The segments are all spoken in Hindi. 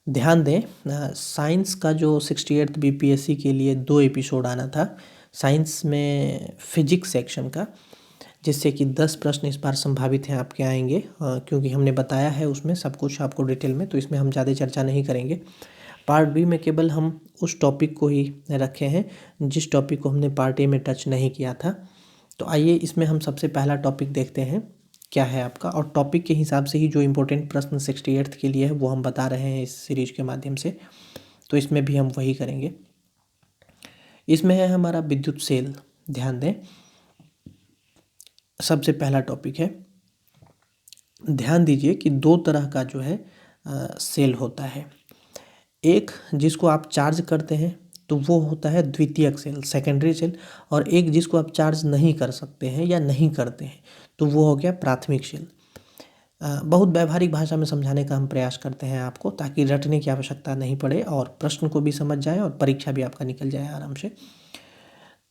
ध्यान दें, साइंस का जो 68th बीपीएससी के लिए 2 एपिसोड आना था साइंस में फिजिक्स सेक्शन का, जिससे कि 10 प्रश्न इस बार संभावित हैं आपके आएंगे, क्योंकि हमने बताया है उसमें सब कुछ आपको डिटेल में, तो इसमें हम ज़्यादा चर्चा नहीं करेंगे। पार्ट बी में केवल हम उस टॉपिक को ही रखे हैं जिस टॉपिक को हमने पार्ट ए में टच नहीं किया था। तो आइए इसमें हम सबसे पहला टॉपिक देखते हैं क्या है आपका, और टॉपिक के हिसाब से ही जो इम्पोर्टेंट प्रश्न 68th के लिए है वो हम बता रहे हैं इस सीरीज के माध्यम से। तो इसमें भी हम वही करेंगे। इसमें है हमारा विद्युत सेल। ध्यान दें, सबसे पहला टॉपिक है, ध्यान दीजिए कि 2 तरह का जो है सेल होता है। एक जिसको आप चार्ज करते हैं तो वो होता है द्वितीयक सेल, सेकेंडरी सेल, और एक जिसको आप चार्ज नहीं कर सकते हैं या नहीं करते हैं तो वो हो गया प्राथमिक सेल। बहुत व्यावहारिक भाषा में समझाने का हम प्रयास करते हैं आपको, ताकि रटने की आवश्यकता नहीं पड़े और प्रश्न को भी समझ जाए और परीक्षा भी आपका निकल जाए आराम से।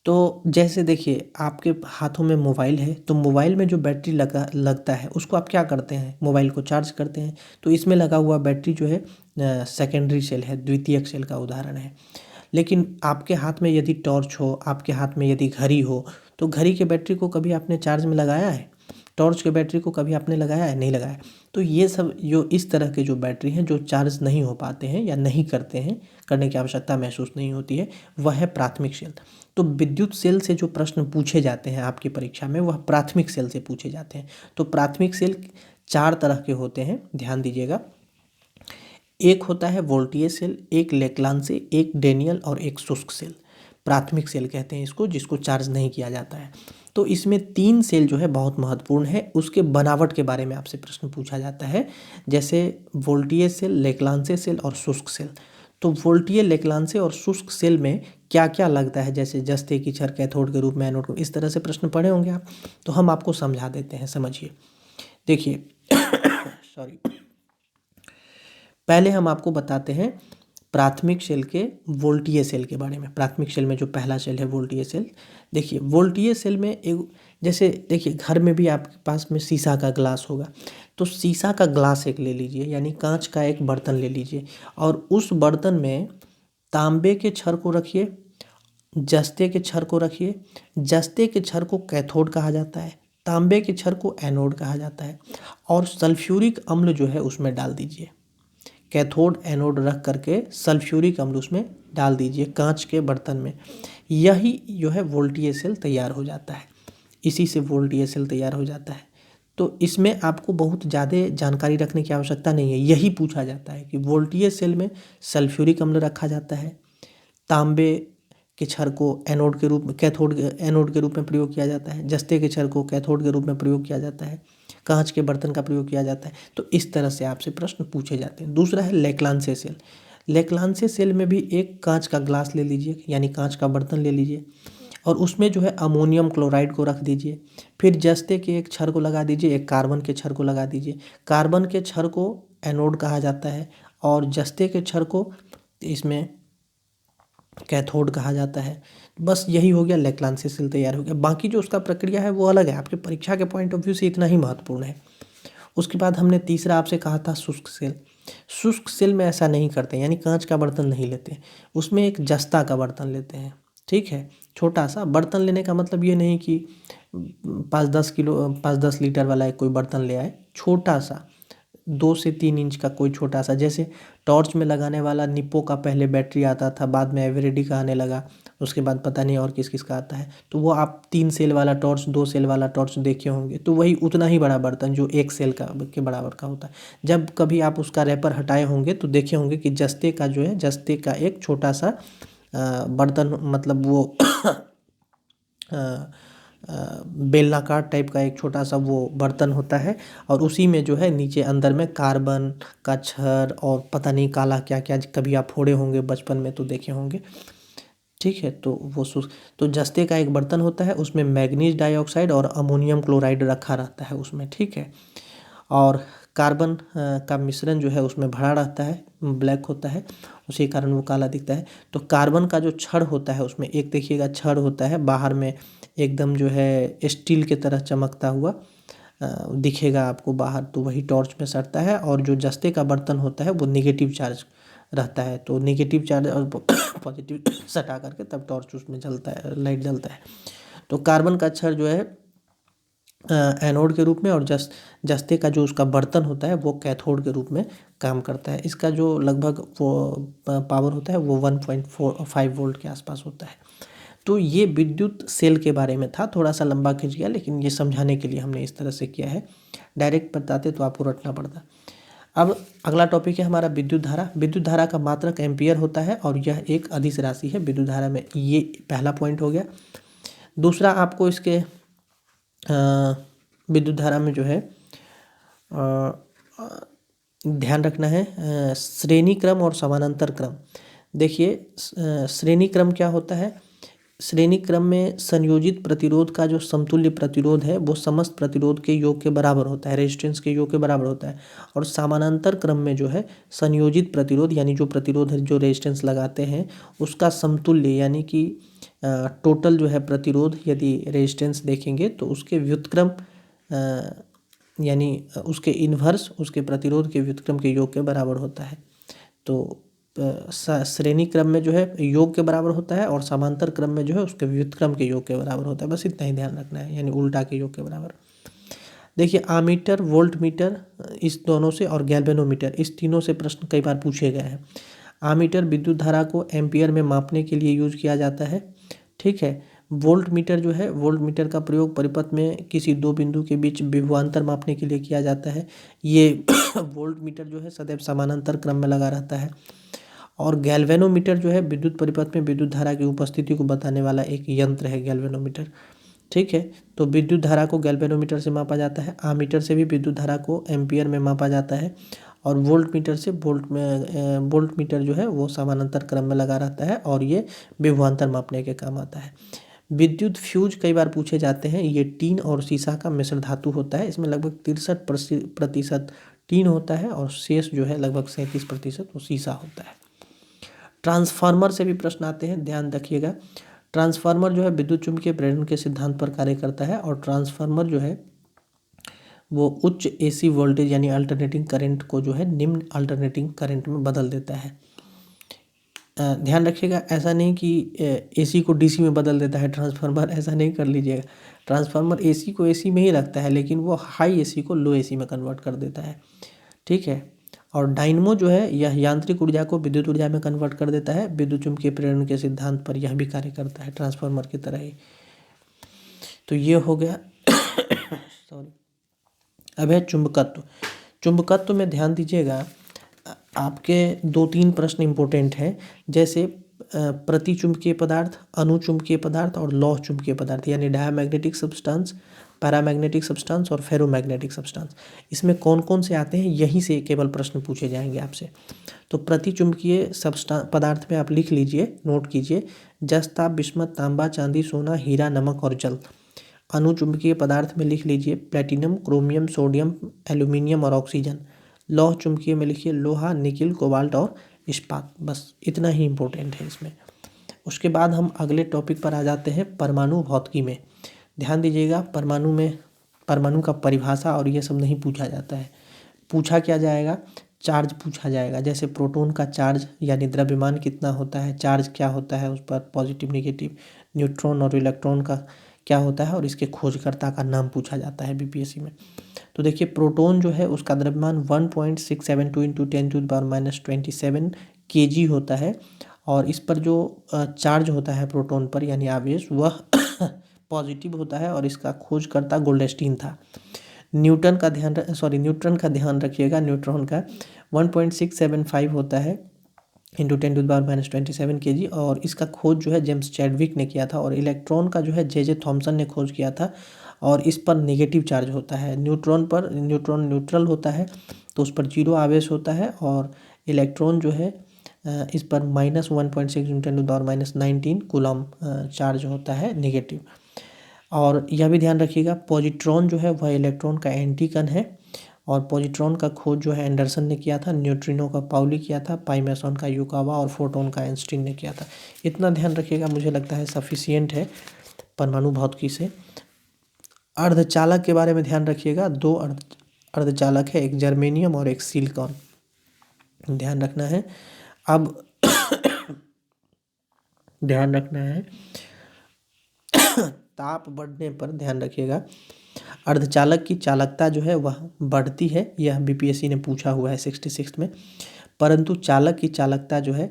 तो जैसे देखिए, आपके हाथों में मोबाइल है, तो मोबाइल में जो बैटरी लगता है उसको आप क्या करते हैं, मोबाइल को चार्ज करते हैं। तो इसमें लगा हुआ बैटरी जो है सेकेंडरी सेल है, द्वितीयक सेल का उदाहरण है। लेकिन आपके हाथ में यदि टॉर्च हो, आपके हाथ में यदि घड़ी हो, तो घड़ी के बैटरी को कभी आपने चार्ज में लगाया है? टॉर्च के बैटरी को कभी आपने लगाया है? नहीं लगाया। तो ये सब जो इस तरह के जो बैटरी हैं जो चार्ज नहीं हो पाते हैं या नहीं करते हैं, करने की आवश्यकता महसूस नहीं होती है, वह है प्राथमिक सेल। तो विद्युत सेल से जो प्रश्न पूछे जाते हैं आपकी परीक्षा में वह प्राथमिक सेल से पूछे जाते हैं। तो प्राथमिक सेल 4 तरह के होते हैं, ध्यान दीजिएगा। एक होता है वोल्टीय सेल, एक लेक्लांसे, एक डेनियल और एक शुष्क सेल। प्राथमिक सेल कहते हैं इसको, जिसको चार्ज नहीं किया जाता है। तो इसमें 3 सेल जो है बहुत महत्वपूर्ण है, उसके बनावट के बारे में आपसे प्रश्न पूछा जाता है, जैसे वोल्टीय सेल, लेक्लांसे सेल और शुष्क सेल। तो वोल्टीय, लेक्लांसे और शुष्क सेल में क्या क्या लगता है, जैसे जस्ते की छड़, कैथोड के रूप में, एनोड के, इस तरह से प्रश्न पढ़े होंगे आप। तो हम आपको समझा देते हैं, समझिए। देखिए सॉरी, पहले हम आपको बताते हैं प्राथमिक सेल के वोल्टीय सेल के बारे में। प्राथमिक सेल में जो पहला सेल है वोल्टीय सेल। देखिए वोल्टीय सेल में एक, जैसे देखिए घर में भी आपके पास में शीशा का ग्लास होगा, तो शीशा का ग्लास एक ले लीजिए, यानी कांच का एक बर्तन ले लीजिए, और उस बर्तन में तांबे के छड़ को रखिए, जस्ते के छड़ को रखिए। जस्ते के छड़ को कैथोड कहा जाता है, तांबे के छड़ को एनोड कहा जाता है, और सल्फ्यूरिक अम्ल जो है उसमें डाल दीजिए। कैथोड एनोड रख करके सल्फ्यूरिक अम्ल उसमें डाल दीजिए कांच के बर्तन में। यही जो है वोल्टीय सेल तैयार हो जाता है, इसी से वोल्टीय सेल तैयार हो जाता है। तो इसमें आपको बहुत ज़्यादा जानकारी रखने की आवश्यकता नहीं है, यही पूछा जाता है कि वोल्टीय सेल में सल्फ्यूरिक अम्ल रखा जाता है, तांबे के छड़ को एनोड के रूप में, एनोड के रूप में प्रयोग किया जाता है, जस्ते के छड़ को कैथोड के रूप में प्रयोग किया जाता है, कांच के बर्तन का प्रयोग किया जाता है। तो इस तरह से आपसे प्रश्न पूछे जाते हैं। दूसरा है लेक्लांसे सेल। लेक्लांसे सेल में भी एक कांच का ग्लास ले लीजिए, यानी कांच का बर्तन ले लीजिए, और उसमें जो है अमोनियम क्लोराइड को रख दीजिए। फिर जस्ते के एक छड़ को लगा दीजिए, एक कार्बन के छड़ को लगा दीजिए। कार्बन के छड़ को एनोड कहा जाता है और जस्ते के छड़ को इसमें कैथोड कहा जाता है। बस यही हो गया, लेक्लांसे सेल तैयार हो गया। बाकी जो उसका प्रक्रिया है वो अलग है, आपके परीक्षा के पॉइंट ऑफ व्यू से इतना ही महत्वपूर्ण है। उसके बाद हमने तीसरा आपसे कहा था शुष्क सेल। शुष्क सेल में ऐसा नहीं करते, यानी कांच का बर्तन नहीं लेते, उसमें एक जस्ता का बर्तन लेते हैं। ठीक है, छोटा सा बर्तन लेने का मतलब ये नहीं कि 5-10 लीटर वाला एक कोई बर्तन ले आए, छोटा सा 2 से 3 इंच का कोई छोटा सा, जैसे टॉर्च में लगाने वाला निप्पो का पहले बैटरी आता था, बाद में एवरेडी का आने लगा, उसके बाद पता नहीं और किस किस का आता है। तो वो आप 3 सेल वाला टॉर्च, 2 सेल वाला टॉर्च देखे होंगे, तो वही उतना ही बड़ा बर्तन जो 1 सेल का के बराबर का होता है। जब कभी आप उसका रैपर हटाए होंगे तो देखे होंगे कि जस्ते का जो है, जस्ते का एक छोटा सा बर्तन, मतलब वो बेलनाकार टाइप का एक छोटा सा वो बर्तन होता है, और उसी में जो है नीचे अंदर में कार्बन का छड़ और पता नहीं काला क्या क्या, कभी आप फोड़े होंगे बचपन में तो देखे होंगे। ठीक है, तो वो तो जस्ते का एक बर्तन होता है, उसमें मैग्नीज डाइऑक्साइड और अमोनियम क्लोराइड रखा रहता है उसमें। ठीक है, और कार्बन का मिश्रण जो है उसमें भरा रहता है, ब्लैक होता है, उसी कारण वो काला दिखता है। तो कार्बन का जो छड़ होता है उसमें एक देखिएगा छड़ होता है बाहर में, एकदम जो है स्टील के तरह चमकता हुआ, दिखेगा आपको बाहर, तो वही टॉर्च में सटता है। और जो जस्ते का बर्तन होता है वो नेगेटिव चार्ज रहता है, तो नेगेटिव चार्ज और पॉजिटिव सटा करके तब टॉर्च उसमें जलता है, लाइट जलता है। तो कार्बन का अक्षर जो है एनोड के रूप में, और जस्ते का जो उसका बर्तन होता है वो कैथोड के रूप में काम करता है। इसका जो लगभग वो पावर होता है वो 1.45 वोल्ट के आसपास होता है। तो ये विद्युत सेल के बारे में था, थोड़ा सा लंबा खिंच गया, लेकिन ये समझाने के लिए हमने इस तरह से किया है। डायरेक्ट बताते तो आपको रटना पड़ता। अब अगला टॉपिक है हमारा विद्युत धारा। विद्युत धारा का मात्रक एम्पियर होता है और यह एक अदिश राशि है विद्युत धारा में। ये पहला पॉइंट हो गया। दूसरा आपको इसके विद्युत धारा में जो है ध्यान रखना है श्रेणी क्रम और समानांतर क्रम। देखिए श्रेणी क्रम क्या होता है? श्रेणी क्रम में संयोजित प्रतिरोध का जो समतुल्य प्रतिरोध है वो समस्त प्रतिरोध के योग के बराबर होता है, रेजिस्टेंस के योग के बराबर होता है। और समानांतर क्रम में जो है संयोजित प्रतिरोध, यानी जो प्रतिरोध है, जो रेजिस्टेंस लगाते हैं उसका समतुल्य, यानी कि टोटल जो है प्रतिरोध, यदि रेजिस्टेंस देखेंगे तो उसके व्युत्क्रम यानी उसके इन्वर्स, उसके प्रतिरोध के व्युत्क्रम के योग के बराबर होता है। तो श्रेणी क्रम में जो है योग के बराबर होता है और समांतर क्रम में जो है उसके व्युत्क्रम के योग के बराबर होता है। बस इतना ही ध्यान रखना है, यानी उल्टा के योग के बराबर। देखिए आमीटर, वोल्ट मीटर, इस दोनों से, और गैल्वेनोमीटर, इस तीनों से प्रश्न कई बार पूछे गए हैं। आमीटर विद्युत धारा को एम्पियर में मापने के लिए यूज किया जाता है, ठीक है। वोल्ट मीटर जो है, वोल्ट मीटर का प्रयोग परिपथ में किसी दो बिंदु के बीच विभवांतर मापने के लिए किया जाता है। ये वोल्ट मीटर जो है सदैव समानांतर क्रम में लगा रहता है। और गैल्वेनोमीटर जो है विद्युत परिपथ में विद्युत धारा की उपस्थिति को बताने वाला एक यंत्र है गैल्वेनोमीटर, ठीक है। तो विद्युत धारा को गैल्वेनोमीटर से मापा जाता है। आमीटर से भी विद्युत धारा को एम्पियर में मापा जाता है। और वोल्ट मीटर से वोल्ट मीटर जो है वो समानांतर क्रम में लगा रहता है और ये विभवांतर मापने के काम आता है। विद्युत फ्यूज कई बार पूछे जाते हैं। ये टीन और सीसा का मिश्र धातु होता है। इसमें लगभग 63% टीन होता है और शेष जो है लगभग 37% वो सीसा होता है। ट्रांसफार्मर से भी प्रश्न आते हैं, ध्यान रखिएगा। ट्रांसफार्मर जो है विद्युत चुम्बकीय प्रेरण के सिद्धांत पर कार्य करता है और ट्रांसफार्मर जो है वो उच्च एसी वोल्टेज यानी अल्टरनेटिंग करंट को जो है निम्न अल्टरनेटिंग करंट में बदल देता है। ध्यान रखिएगा, ऐसा नहीं कि एसी को डीसी में बदल देता है ट्रांसफार्मर, ऐसा नहीं कर लीजिएगा। ट्रांसफार्मर एसी को एसी में ही रखता है, लेकिन वो हाई एसी को लो एसी में कन्वर्ट कर देता है, ठीक है। और डायनमो जो है यह यांत्रिक ऊर्जा को विद्युत ऊर्जा में कन्वर्ट कर देता है। विद्युत चुम्बकीय प्रेरण के सिद्धांत पर यह भी कार्य करता है ट्रांसफार्मर की तरह ही। तो ये हो गया सॉरी। अब है चुंबकत्व। चुंबकत्व में ध्यान दीजिएगा, आपके 2-3 प्रश्न इंपॉर्टेंट हैं, जैसे प्रतिचुंबकीय पदार्थ, अनुचुंबकीय पदार्थ और लौह चुंबकीय पदार्थ, यानी डायमैग्नेटिक सब्सटेंस, पैरामैग्नेटिक सब्सटेंस और फेरोमैग्नेटिक सब्सटेंस। इसमें कौन कौन से आते हैं, यहीं से केवल प्रश्न पूछे जाएंगे आपसे। तो प्रतिचुंबकीय पदार्थ में आप लिख लीजिए, नोट कीजिए, जस्ता, बिस्मत, तांबा, चांदी, सोना, हीरा, नमक और जल। अनुचुंबकीय पदार्थ में लिख लीजिए प्लेटिनम, क्रोमियम, सोडियम, एल्यूमिनियम और ऑक्सीजन। लौह चुंबकीय में लिखिए लोहा, निकिल, कोबाल्ट और इस्पात। बस इतना ही इम्पोर्टेंट है इसमें। उसके बाद हम अगले टॉपिक पर आ जाते हैं परमाणु भौतिकी में। ध्यान दीजिएगा, परमाणु का परिभाषा और ये सब नहीं पूछा जाता है। पूछा क्या जाएगा? चार्ज पूछा जाएगा। जैसे प्रोटॉन का चार्ज यानी द्रव्यमान कितना होता है, चार्ज क्या होता है उस पर, पॉजिटिव नेगेटिव। न्यूट्रॉन और इलेक्ट्रॉन का क्या होता है और इसके खोजकर्ता का नाम पूछा जाता है बीपीएससी में। तो देखिए प्रोटॉन जो है उसका द्रव्यमान 1.672 इंटू 10⁻⁻27 kg होता है। और इस पर जो चार्ज होता है प्रोटॉन पर यानी आवेश, वह पॉजिटिव होता है और इसका खोजकर्ता गोल्डस्टीन था। न्यूट्रॉन का ध्यान रखिएगा, न्यूट्रॉन का 1.675 होता है इंटू 10⁻⁻27 kg और इसका खोज जो है जेम्स चैडविक ने किया था। और इलेक्ट्रॉन का जो है जे थॉमसन ने खोज किया था और इस पर नेगेटिव चार्ज होता है। न्यूट्रॉन न्यूट्रल होता है तो उस पर 0 आवेश होता है और इलेक्ट्रॉन जो है इस पर -1.6 इंटू 10⁻⁻19 कूलम चार्ज होता है, नेगेटिव। और यह भी ध्यान रखिएगा पॉजिट्रॉन जो है वह इलेक्ट्रॉन का एंटी कण है और पॉजिट्रॉन का खोज जो है एंडरसन ने किया था, न्यूट्रिनो का पाउली किया था, पाइमेसन का युकावा और फोटोन का आइंस्टीन ने किया था। इतना ध्यान रखिएगा, मुझे लगता है सफिशिएंट है परमाणु भौतिकी से। अर्धचालक के बारे में ध्यान रखिएगा, दो अर्धचालक है, एक जर्मेनियम और एक सिलिकॉन, ध्यान रखना है। अब ध्यान रखना है ताप बढ़ने पर ध्यान रखिएगा, अर्धचालक की चालकता जो है वह बढ़ती है, यह बीपीएससी ने पूछा हुआ है 66 में, परंतु चालक की चालकता जो है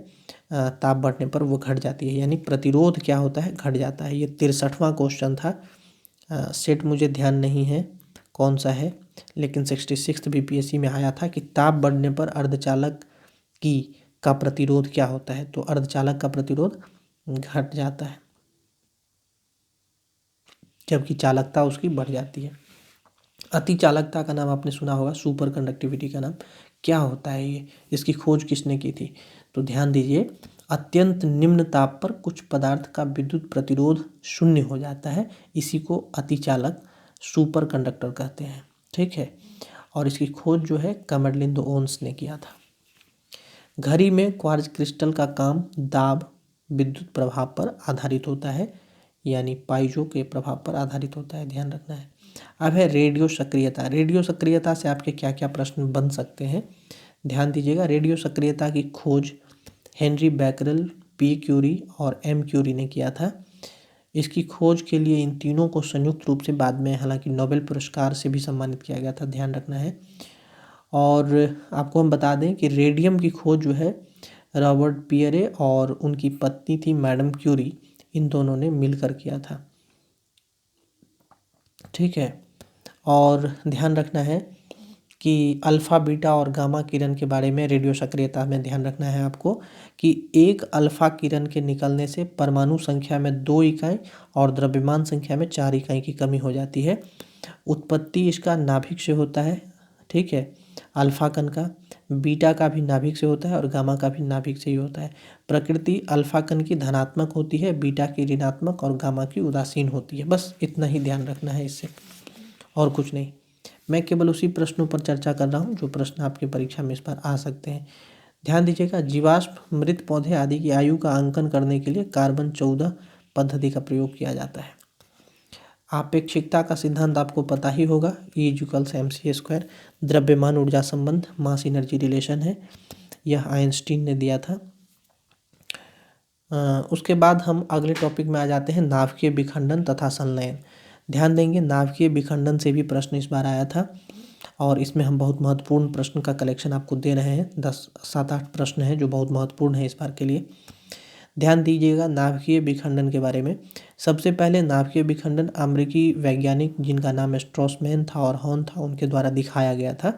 ताप बढ़ने पर वो घट जाती है, यानी प्रतिरोध क्या होता है, घट जाता है। ये 63वां क्वेश्चन था। सेट मुझे ध्यान नहीं है कौन सा है, लेकिन 66 बीपीएससी में आया था कि ताप बढ़ने पर अर्धचालक की का प्रतिरोध क्या होता है, तो अर्धचालक का प्रतिरोध घट जाता है जबकि चालकता उसकी बढ़ जाती है। अति चालकता का नाम आपने सुना होगा, सुपर कंडक्टिविटी का नाम क्या होता है ये, इसकी खोज किसने की थी, तो ध्यान दीजिए, अत्यंत निम्न ताप पर कुछ पदार्थ का विद्युत प्रतिरोध शून्य हो जाता है, इसी को अतिचालक सुपर कंडक्टर कहते हैं, ठीक है। और इसकी खोज जो है कमेरलिन ओन्स ने किया था। घड़ी में क्वार्ट्ज क्रिस्टल का काम दाब विद्युत प्रभाव पर आधारित होता है, यानी पाइजो के प्रभाव पर आधारित होता है, ध्यान रखना है। अब है रेडियो सक्रियता। रेडियो सक्रियता से आपके क्या क्या प्रश्न बन सकते हैं, ध्यान दीजिएगा। रेडियो सक्रियता की खोज हेनरी बैकरल, पी क्यूरी और एम क्यूरी ने किया था। इसकी खोज के लिए इन तीनों को संयुक्त रूप से बाद में हालांकि नोबेल पुरस्कार से भी सम्मानित किया गया था, ध्यान रखना है। और आपको हम बता दें कि रेडियम की खोज जो है रॉबर्ट पियरे और उनकी पत्नी थी मैडम क्यूरी, इन दोनों ने मिलकर किया था, ठीक है। और ध्यान रखना है कि अल्फ़ा बीटा और गामा किरण के बारे में रेडियो सक्रियता में ध्यान रखना है आपको कि एक अल्फ़ा किरण के निकलने से परमाणु संख्या में 2 इकाई और द्रव्यमान संख्या में 4 इकाई की कमी हो जाती है। उत्पत्ति इसका नाभिक से होता है, ठीक है, अल्फ़ा कण का, बीटा का भी नाभिक से होता है और गामा का भी नाभिक से ही होता है। प्रकृति अल्फ़ा कण की धनात्मक होती है, बीटा की ऋणात्मक और गामा की उदासीन होती है। बस इतना ही ध्यान रखना है इससे, और कुछ नहीं। मैं केवल उसी प्रश्नों पर चर्चा कर रहा हूँ जो प्रश्न आपकी परीक्षा में इस बार आ सकते हैं। ध्यान दीजिएगा, जीवाश्म, मृत पौधे आदि की आयु का अंकन करने के लिए कार्बन 14 पद्धति का प्रयोग किया जाता है। आपेक्षिकता का सिद्धांत आपको पता ही होगा, E=mc²। द्रव्यमान ऊर्जा संबंध, मास एनर्जी रिलेशन है, यह आइंस्टीन ने दिया था। उसके बाद हम अगले टॉपिक में आ जाते हैं, नाभिकीय विखंडन तथा संलयन। ध्यान देंगे, नाभिकीय विखंडन से भी प्रश्न इस बार आया था और इसमें हम बहुत महत्वपूर्ण प्रश्न का कलेक्शन आपको दे रहे हैं। 7-8 प्रश्न हैं जो बहुत महत्वपूर्ण है इस बार के लिए। ध्यान दीजिएगा नाभिकीय विखंडन के बारे में। सबसे पहले नाभिकीय विखंडन अमेरिकी वैज्ञानिक जिनका नाम स्ट्रॉसमैन था और हॉर्न था, उनके द्वारा दिखाया गया था।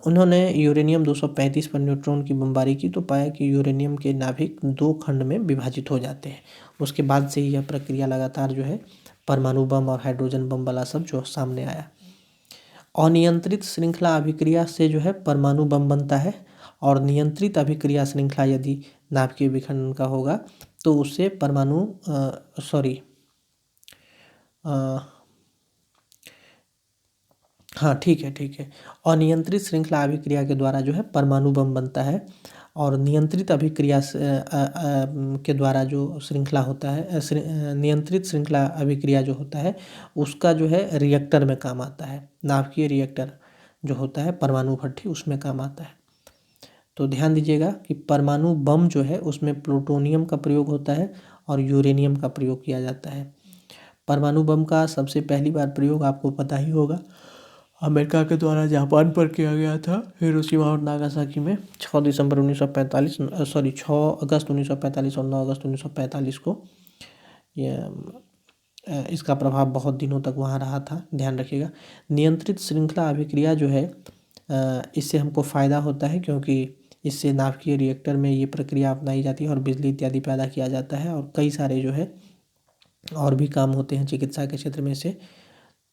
उन्होंने यूरेनियम 235 पर न्यूट्रॉन की बमबारी की तो पाया कि यूरेनियम के नाभिक 2 खंड में विभाजित हो जाते हैं। उसके बाद से ही यह प्रक्रिया लगातार जो है परमाणु बम और हाइड्रोजन बम वाला सब जो सामने आया। अनियंत्रित श्रृंखला अभिक्रिया से जो है परमाणु बम बनता है और नियंत्रित अभिक्रिया श्रृंखला यदि नाभिकीय विखंडन का होगा तो उससे परमाणु हाँ ठीक है। अनियंत्रित श्रृंखला अभिक्रिया के द्वारा जो है परमाणु बम बनता है और नियंत्रित अभिक्रिया के द्वारा जो श्रृंखला होता है, नियंत्रित श्रृंखला अभिक्रिया जो होता है उसका जो है रिएक्टर में काम आता है। नाभिकीय रिएक्टर जो होता है परमाणु भट्ठी, उसमें काम आता है। तो ध्यान दीजिएगा कि परमाणु बम जो है उसमें प्लूटोनियम का प्रयोग होता है और यूरेनियम का प्रयोग किया जाता है। परमाणु बम का सबसे पहली बार प्रयोग आपको पता ही होगा अमेरिका के द्वारा जापान पर किया गया था, हिरोशिमा और नागासाकी में 6 अगस्त 1945 और 9 अगस्त 1945 को। इसका प्रभाव बहुत दिनों तक वहाँ रहा था, ध्यान रखिएगा। नियंत्रित श्रृंखला अभिक्रिया जो है इससे हमको फ़ायदा होता है क्योंकि इससे नाभिकीय रिएक्टर में ये प्रक्रिया अपनाई जाती है और बिजली इत्यादि पैदा किया जाता है और कई सारे जो है और भी काम होते हैं चिकित्सा के क्षेत्र में से।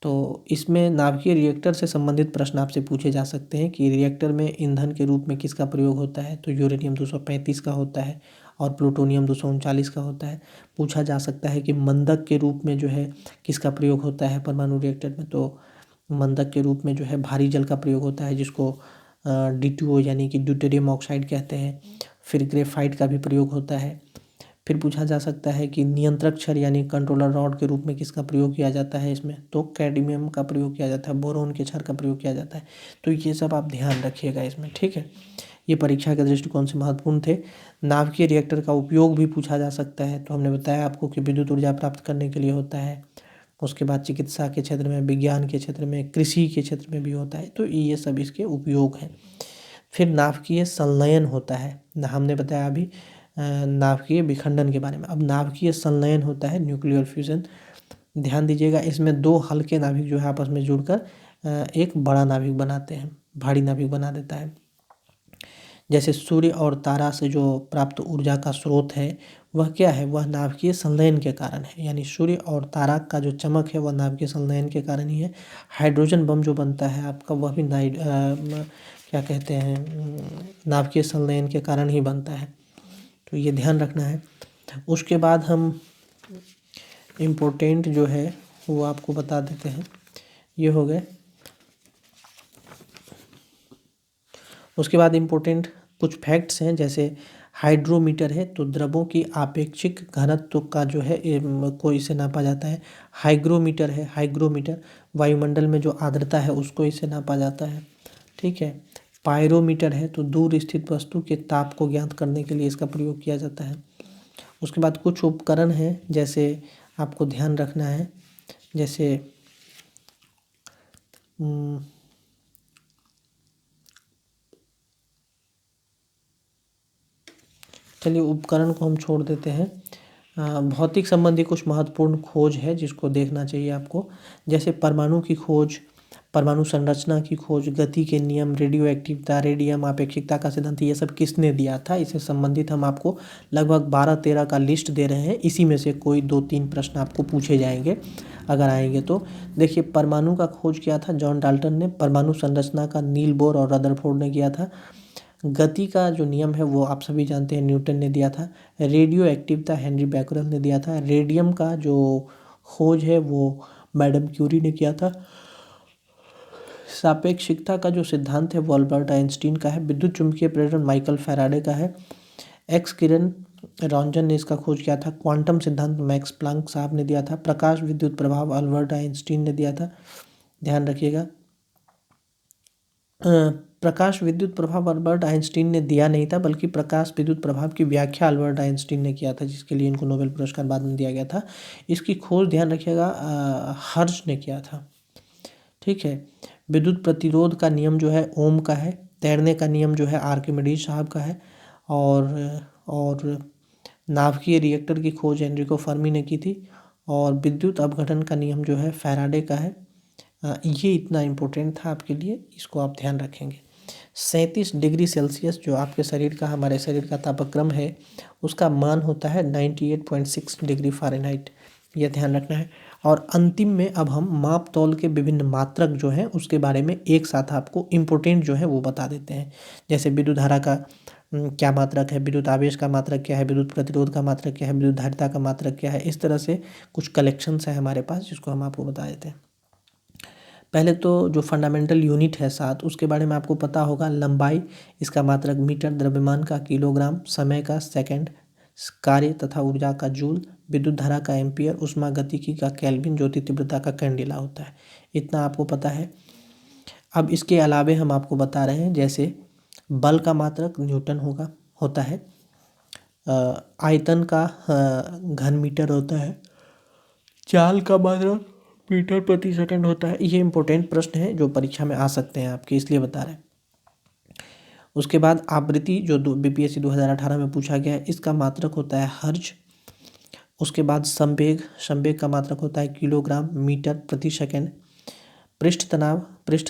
तो इसमें नाभिकीय रिएक्टर से संबंधित प्रश्न आपसे पूछे जा सकते हैं कि रिएक्टर में ईंधन के रूप में किसका प्रयोग होता है, तो यूरेनियम 235 का होता है और प्लूटोनियम 239 का होता है। पूछा जा सकता है कि मंदक के रूप में जो है किसका प्रयोग होता है परमाणु रिएक्टर में, तो मंदक के रूप में जो है भारी जल का प्रयोग होता है जिसको D2O यानी कि ड्यूटेरियम ऑक्साइड कहते हैं। फिर ग्रेफाइट का भी प्रयोग होता है। फिर पूछा जा सकता है कि नियंत्रक क्षार यानी कंट्रोलर रॉड के रूप में किसका प्रयोग किया जाता है इसमें, तो कैडमियम का प्रयोग किया जाता है, बोरोन के क्षार का प्रयोग किया जाता है। तो ये सब आप ध्यान रखिएगा इसमें, ठीक है। ये परीक्षा के दृष्टिकोण से महत्वपूर्ण थे। नाभिकीय रिएक्टर का उपयोग भी पूछा जा सकता है, तो हमने बताया आपको कि विद्युत ऊर्जा प्राप्त करने के लिए होता है। उसके बाद चिकित्सा के क्षेत्र में, विज्ञान के क्षेत्र में, कृषि के क्षेत्र में भी होता है, तो ये सब इसके उपयोग हैं। फिर नाभिकीय संलयन होता है, हमने बताया अभी नाभिकीय विखंडन के बारे में। अब नाभिकीय संलयन होता है न्यूक्लियर फ्यूजन। ध्यान दीजिएगा, इसमें दो हल्के नाभिक जो है आपस में जुड़कर एक बड़ा नाभिक बनाते हैं, भारी नाभिक बना देता है। जैसे सूर्य और तारा से जो प्राप्त ऊर्जा का स्रोत है वह क्या है, वह नाभिकीय संलयन के कारण है, यानी सूर्य और तारा का जो चमक है वह नाभिकीय संलयन के कारण ही है। हाइड्रोजन बम जो बनता है आपका, वह भी क्या कहते हैं, नाभिकीय संलयन के कारण ही बनता है, तो ये ध्यान रखना है। उसके बाद हम इम्पोर्टेंट जो है वो आपको बता देते हैं, ये हो गए। उसके बाद इम्पोर्टेंट कुछ फैक्ट्स हैं, जैसे हाइड्रोमीटर है तो द्रवों की आपेक्षिक घनत्व का जो है को इसे नापा जाता है। हाइग्रोमीटर है, हाइग्रोमीटर वायुमंडल में जो आर्द्रता है उसको इसे नापा जाता है, ठीक है। पायरोमीटर है तो दूर स्थित वस्तु के ताप को ज्ञात करने के लिए इसका प्रयोग किया जाता है। उसके बाद कुछ उपकरण हैं, जैसे आपको ध्यान रखना है, जैसे चलिए उपकरण को हम छोड़ देते हैं। भौतिक संबंधी कुछ महत्वपूर्ण खोज है जिसको देखना चाहिए आपको, जैसे परमाणु की खोज, परमाणु संरचना की खोज, गति के नियम, रेडियो एक्टिविटी, रेडियम, आपेक्षिकता का सिद्धांत, ये सब किसने दिया था, इससे संबंधित हम आपको लगभग 12-13 का लिस्ट दे रहे हैं। इसी में से कोई 2-3 प्रश्न आपको पूछे जाएंगे अगर आएंगे तो। देखिए, परमाणु का खोज किया था जॉन डाल्टन ने, परमाणु संरचना का नील बोर और रदरफोर्ड ने किया था, गति का जो नियम है वो आप सभी जानते हैं न्यूटन ने दिया था, रेडियो एक्टिविटी हेनरी बैकरल ने दिया था, रेडियम का जो खोज है वो मैडम क्यूरी ने किया था, सापेक्षिकता का जो सिद्धांत है वो अल्बर्ट आइंस्टीन का है, विद्युत चुंबकीय प्रेरण माइकल फैराडे का है, एक्स किरण रॉन्जन ने इसका खोज किया था, क्वांटम सिद्धांत मैक्स प्लांक साहब ने दिया था, प्रकाश विद्युत प्रभाव अल्बर्ट आइंस्टीन ने दिया था। ध्यान रखिएगा, प्रकाश विद्युत प्रभाव अल्बर्ट आइंस्टीन ने दिया नहीं था, बल्कि प्रकाश विद्युत प्रभाव की व्याख्या अल्बर्ट आइंस्टीन ने किया था, जिसके लिए इनको नोबेल पुरस्कार बाद में दिया गया था। इसकी खोज ध्यान रखिएगा हर्ष ने किया था, ठीक है। विद्युत प्रतिरोध का नियम जो है ओम का है, तैरने का नियम जो है आर्किमिडीज साहब का है, और नाभिकीय रिएक्टर की खोज एनरिको फर्मी ने की थी, और विद्युत अपघटन का नियम जो है फैराडे का है। ये इतना इम्पोर्टेंट था आपके लिए, इसको आप ध्यान रखेंगे। 37 डिग्री सेल्सियस जो आपके शरीर का, हमारे शरीर का तापक्रम है, उसका मान होता है 98.6 डिग्री फ़ारेनहाइट, यह ध्यान रखना है। और अंतिम में अब हम माप तौल के विभिन्न मात्रक जो हैं उसके बारे में एक साथ आपको इम्पोर्टेंट जो है वो बता देते हैं, जैसे विद्युत धारा का क्या मात्रक है, विद्युत आवेश का मात्रक क्या है, विद्युत प्रतिरोध का मात्रक क्या है, विद्युत धारिता का मात्रक क्या है। इस तरह से कुछ कलेक्शंस है हमारे पास जिसको हम आपको बता देते हैं। पहले तो जो फंडामेंटल यूनिट है 7, उसके बारे में आपको पता होगा। लंबाई, इसका मात्रक मीटर, द्रव्यमान का किलोग्राम, समय का सेकंड, कार्य तथा ऊर्जा का जूल, विद्युत धारा का एम्पियर, उष्मा गतिकी का केल्विन, ज्योति तीव्रता का कैंडिला होता है। इतना आपको पता है। अब इसके अलावे हम आपको बता रहे हैं, जैसे बल का मात्रक न्यूटन होता है, आयतन का घन मीटर होता है, चाल का मात्रक मीटर प्रति सेकंड होता है। ये इंपॉर्टेंट प्रश्न है जो परीक्षा में आ सकते हैं आपके, इसलिए बता रहे हैं। उसके बाद आवृत्ति जो बीपीएससी 2018 में पूछा गया है, इसका मात्रक होता है हर्ज। उसके बाद संवेग का मात्रक होता है किलोग्राम मीटर प्रति सेकंड। पृष्ठ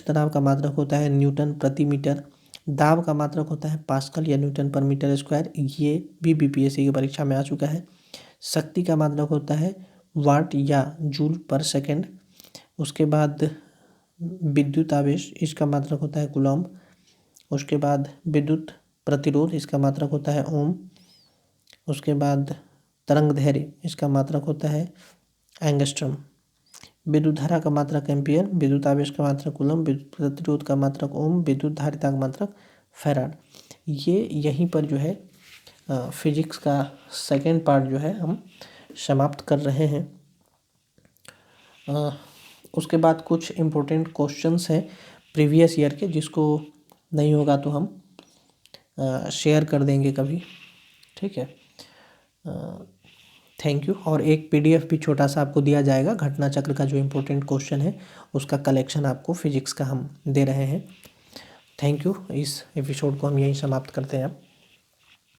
तनाव का मात्रक होता है न्यूटन प्रति मीटर। दाब का मात्रक होता है पास्कल या न्यूटन पर मीटर स्क्वायर, ये भी बीपीएससी की परीक्षा में आ चुका है। शक्ति का मात्रक होता है वाट या जूल पर सेकंड। उसके बाद विद्युत आवेश, इसका मात्रक होता है कूलॉम्ब। उसके बाद विद्युत प्रतिरोध, इसका मात्रक होता है ओम। उसके बाद तरंग दैर्घ्य, इसका मात्रक होता है एंगस्ट्रम। विद्युत धारा का मात्रक एम्पियर, विद्युत आवेश का मात्रक कूलॉम्ब, विद्युत प्रतिरोध का मात्रक ओम, विद्युत धारिता का मात्रक फैराड। ये यहीं पर जो है फिजिक्स का सेकेंड पार्ट जो है हम समाप्त कर रहे हैं। उसके बाद कुछ इम्पोर्टेंट क्वेश्चंस हैं प्रीवियस ईयर के, जिसको नहीं होगा तो हम शेयर कर देंगे कभी, ठीक है। Thank you. और एक पीडीएफ भी छोटा सा आपको दिया जाएगा, घटना चक्र का जो इम्पोर्टेंट क्वेश्चन है उसका कलेक्शन आपको फिजिक्स का हम दे रहे हैं। Thank you. इस एपिसोड को हम यहीं समाप्त करते हैं अब।